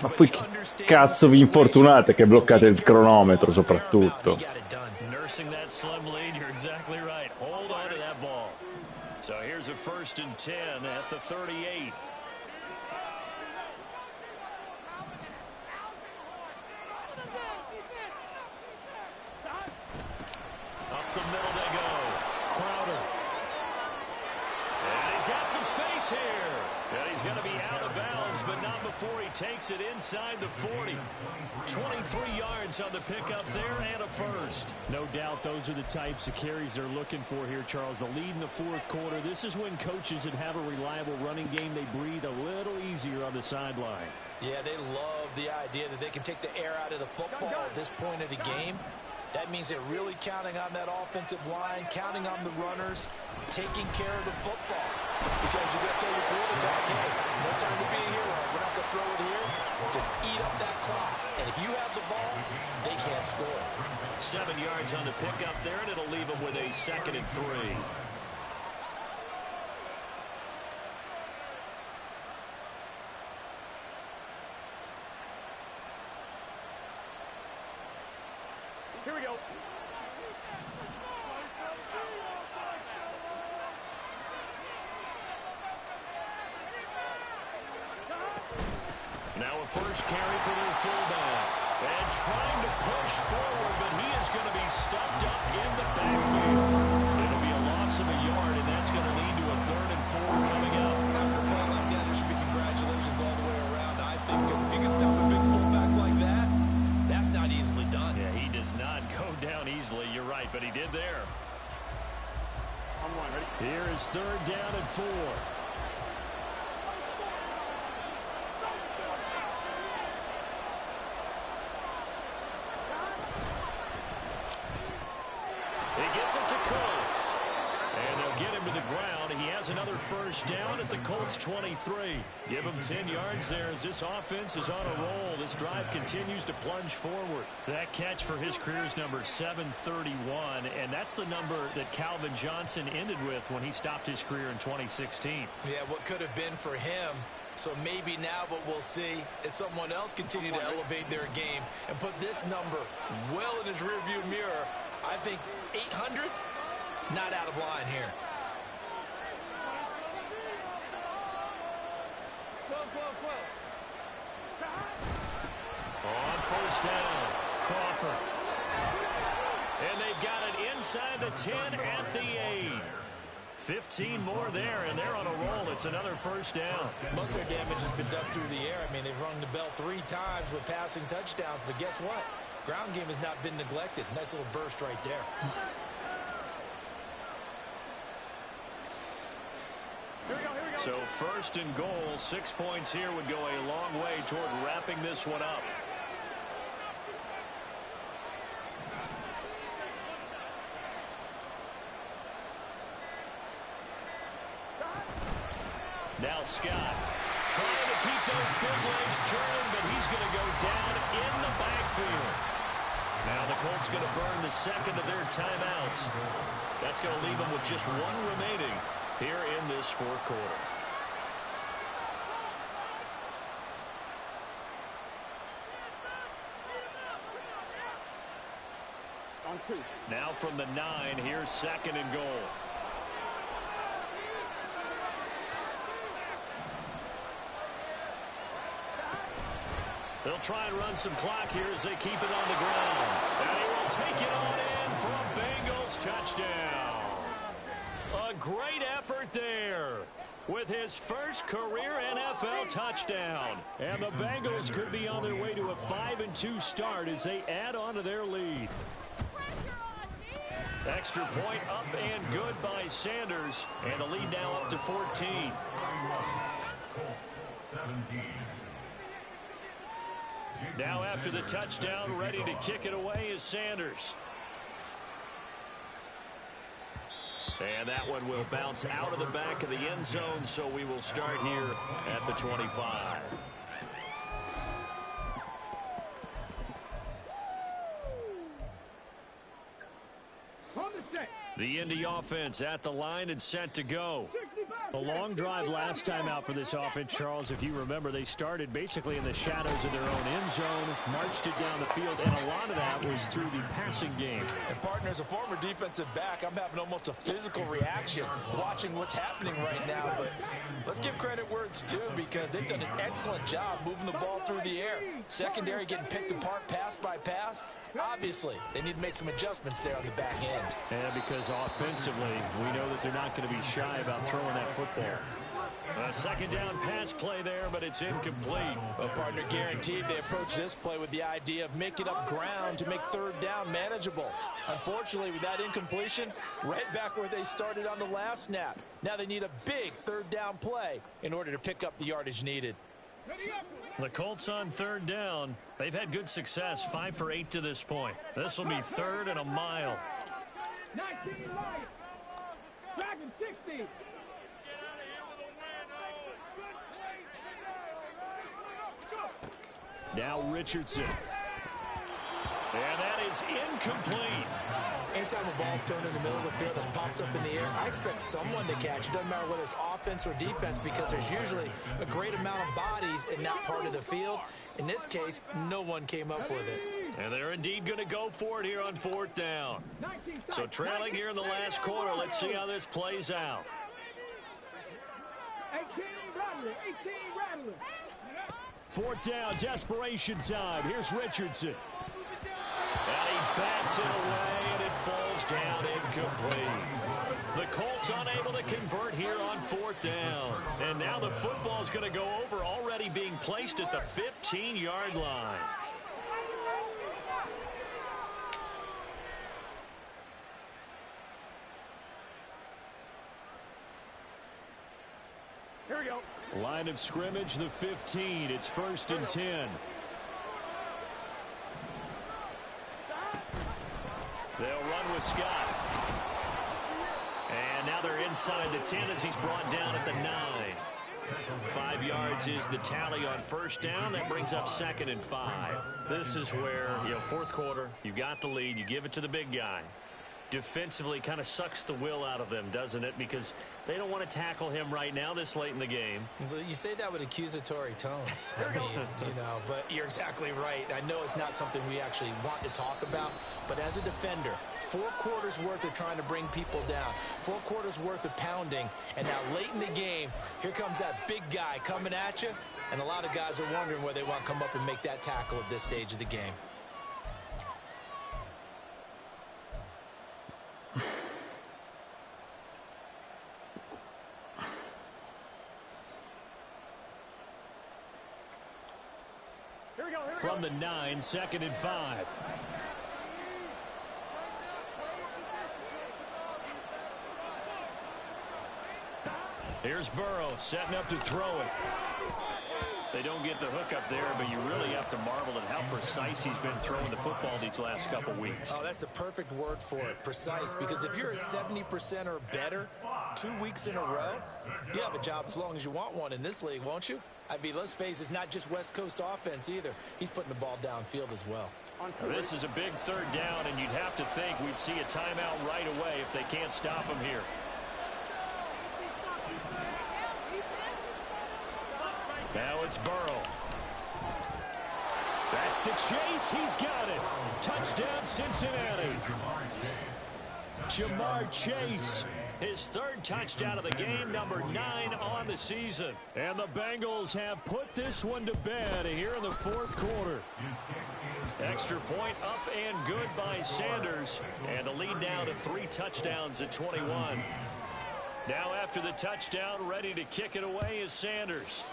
Ma poi che cazzo vi infortunate che bloccate il cronometro soprattutto. Nursing that slim lead, you're exactly right. Hold on to that ball. So here's a 1st and 10 at the 38. Up the middle they go. Crowder. And he's got some space here. And he's going to be out of bounds, but not before he takes it inside the 40. 23 yards on the pickup there and a first. No doubt those are the types of carries they're looking for here, Charles. The lead in the 4th quarter. This is when coaches that have a reliable running game, they breathe a little easier on the sideline. Yeah, they love the idea that they can take the air out of the football at this point of the game. That means they're really counting on that offensive line, counting on the runners, taking care of the football. Because you got to tell your quarterback, hey, no time to be a hero. We're not going to throw it here. Just eat up that clock. And if you have the ball, they can't score. 7 yards on the pickup there, and it'll leave them with a 2nd and 3. Here we go. Now a first carry for their fullback. And trying to push forward, but he is going to be stuffed up in the backfield. It'll be a loss of a yard, and that's going to lead to a 3rd and 4 coming up. After a play like that, there should be congratulations all the way around, I think, because if you can stop a big fullback like that, that's not easily done. Yeah, he does not go down easily. You're right, but he did there. Here is 3rd down and 4. He gets it to Colts. And they'll get him to the ground. He has another first down at the Colts 23. Give him 10 yards there as this offense is on a roll. This drive continues to plunge forward. That catch for his career is number 731, and that's the number that Calvin Johnson ended with when he stopped his career in 2016. Yeah, what could have been for him. So maybe now what we'll see is someone else continue to elevate their game and put this number well in his rearview mirror. I think 800, not out of line here. On first down, Crawford. And they've got it inside the 10 at the 8. 15 more there, and they're on a roll. It's another first down. Most of their damage has been done through the air. I mean, they've rung the bell 3 times with passing touchdowns, but guess what? Ground game has not been neglected. Nice little burst right there. So 1st and goal, 6 points here would go a long way toward wrapping this one up. Now Scott trying to keep those big legs churning, but he's going to go down in the backfield. Now the Colts going to burn the 2nd of their timeouts. That's going to leave them with just 1 remaining here in this 4th quarter. Now from the 9, here's 2nd and goal. They'll try and run some clock here as they keep it on the ground. And he will take it on in for a Bengals touchdown. A great effort there with his first career NFL touchdown. And the Bengals could be on their way to a 5-2 start as they add on to their lead. Extra point up and good by Sanders. And the lead now up to 14. 17. Now after the touchdown, ready to kick it away is Sanders. And that one will bounce out of the back of the end zone, so we will start here at the 25. The Indy offense at the line and set to go. 65. A long drive last time out for this offense, Charles. If you remember, they started basically in the shadows of their own end zone, marched it down the field, and a lot of that was through the passing game. And, partner, as a former defensive back, I'm having almost a physical reaction watching what's happening right now. But let's give credit where it's due, because they've done an excellent job moving the ball through the air. Secondary getting picked apart pass by pass. Obviously, they need to make some adjustments there on the back end. And because offensively, we know that they're not going to be shy about throwing that football. A second down pass play there, but it's incomplete. Well, partner, guaranteed they approach this play with the idea of making up ground to make third down manageable. Unfortunately, with that incompletion, right back where they started on the last snap. Now they need a big third down play in order to pick up the yardage needed. The Colts on third down. They've had good success, 5 for 8 to this point. This will be 3rd and a mile. 19 Lions. Dragon 60. Now Richardson. And that is incomplete. Anytime a ball's thrown in the middle of the field that's popped up in the air, I expect someone to catch. It doesn't matter whether it's offense or defense, because there's usually a great amount of bodies in that part of the field. In this case, no one came up with it. And they're indeed going to go for it here on 4th down. So trailing here in the last quarter. Let's see how this plays out. 18 Rattler. 18 Rattler. 4th down, desperation time. Here's Richardson. And he bats it away, and it falls down incomplete. The Colts unable to convert here on 4th down. And now the football's going to go over, already being placed at the 15-yard line. Here we go. Line of scrimmage, the 15. It's 1st and 10. They'll run with Scott. And now they're inside the 10 as he's brought down at the 9. 5 yards is the tally on 1st down. That brings up 2nd and 5. This is where, 4th quarter, you got the lead. You give it to the big guy. Defensively kind of sucks the will out of them, doesn't it? Because they don't want to tackle him right now this late in the game. Well, you say that with accusatory tones. I mean, but you're exactly right. I know it's not something we actually want to talk about, but as a defender, 4 quarters worth of trying to bring people down, 4 quarters worth of pounding, and now late in the game, here comes that big guy coming at you, and a lot of guys are wondering where they want to come up and make that tackle at this stage of the game. From the 9, 2nd and 5. Here's Burrow setting up to throw it. They don't get the hook up there, but you really have to marvel at how precise he's been throwing the football these last couple weeks. Oh, that's the perfect word for it, precise, because if you're at 70% or better 2 weeks in a row, you have a job as long as you want one in this league, won't you? I mean, let's face it, it's not just West Coast offense either. He's putting the ball downfield as well. This is a big 3rd down, and you'd have to think we'd see a timeout right away if they can't stop him here. Now it's Burrow. That's to Chase. He's got it. Touchdown, Cincinnati. Jamar Chase. His 3rd touchdown of the game, number 9 on the season. And the Bengals have put this one to bed here in the 4th quarter. Extra point up and good by Sanders. And the lead now to 3 touchdowns at 21. Now after the touchdown, ready to kick it away is Sanders.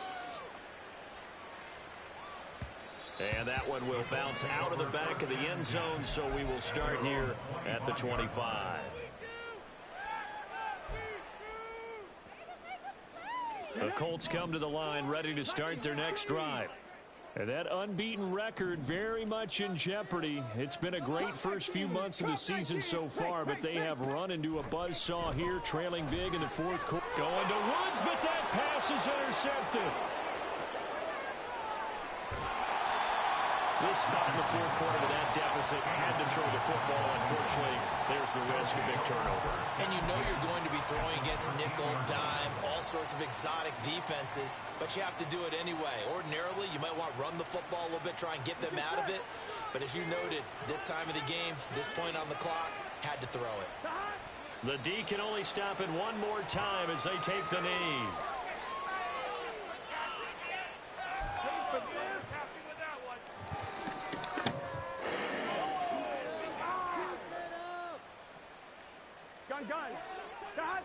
And that one will bounce out of the back of the end zone, so we will start here at the 25. The Colts come to the line ready to start their next drive. And that unbeaten record very much in jeopardy. It's been a great first few months of the season so far, but they have run into a buzzsaw here, trailing big in the 4th quarter. Going to Woods, but that pass is intercepted. This spot in the 4th quarter with that deficit, had to throw the football. Unfortunately, there's the risk of big turnover. And you know you're going to be throwing against nickel, dime, all sorts of exotic defenses, but you have to do it anyway. Ordinarily, you might want to run the football a little bit, try and get them out of it. But as you noted, this time of the game, this point on the clock, had to throw it. The D can only stop it one more time as they take the knee. Gun. Cut.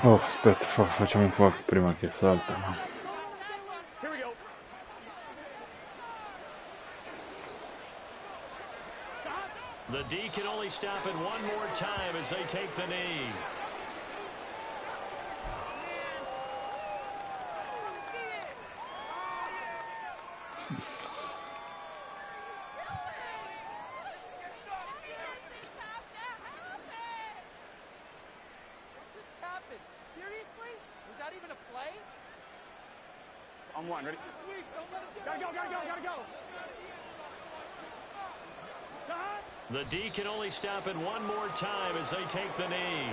Oh, aspetta, facciamo un po' prima che salta. Here we go. The D can only stop it one more time as they take the knee. On one, ready? Gotta go. The D can only stop it one more time as they take the knee.